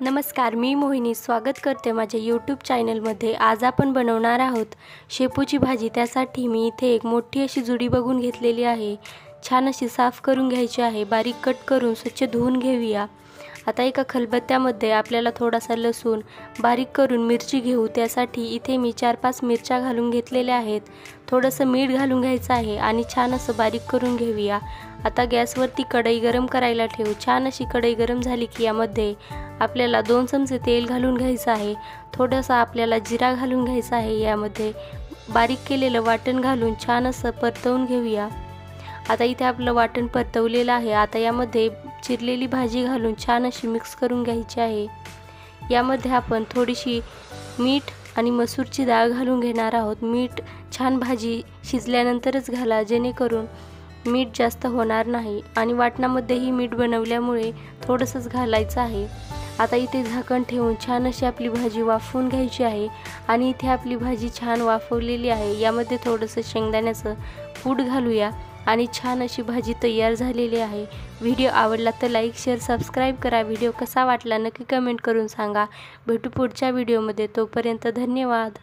नमस्कार, मी मोहिनी स्वागत करते माझ्या यूट्यूब चॅनलमध्ये। आज आपण बनवणार आहोत शेपूची भाजी। त्यासाठी मी इथे एक मोठी अशी जुडी बघून घेतलेली आहे। छान अशी साफ करून घ्यायची आहे, बारीक कट करून स्वच्छ धुवून घेऊया। आता एका खलबत्त्यामध्ये आपल्याला थोडासा लसूण बारीक करून मिरची घेऊ। त्यासाठी इथे मी 4-5 मिरच्या घालून घेतलेल्या आहेत। थोडंसं मीठ घालून घ्यायचं आहे आणि छान असं बारीक करून घेऊया। आता गॅसवरती कढई गरम करायला ठेवू। छान अशी कढई गरम झाली की यामध्ये आपल्याला 2 चमचे तेल घालून घ्यायचं आहे। थोडासा आपल्याला जिरा घालून घ्यायचा आहे। यामध्ये बारीक केलेलं वाटण घालून छान असं परतवून घेऊया। आता इथे आपलं वाटण परतवलेलं आहे। आता यामध्ये चिरलेली भाजी घालून छान अशी मिक्स करून घ्यायची आहे। यामध्ये आपण थोडीशी मीठ आणि मसूरची डाळ घालून घेणार आहोत। मीठ छान भाजी शिजल्यानंतरच घाला, जेणेकरून मीठ जास्त होणार नाही आणि वाटणामध्येही मीठ बनवल्यामुळे थोडंसंच घालायचं आहे। आता इथे झाकण ठेवून छान अशी आपली भाजी वाफवून घ्यायची आहे आणि इथे आपली भाजी छान वाफवलेली आहे। यामध्ये थोडंसं शेंगदाण्याचं कूट घालूया आणि छान अशी भाजी तयार झालेली आहे। व्हिडिओ आवडला तर लाईक, शेअर, सबस्क्राईब करा। व्हिडिओ कसा वाटला नक्की कमेंट करून सांगा। भेटू पुढच्या व्हिडिओमध्ये, तोपर्यंत धन्यवाद।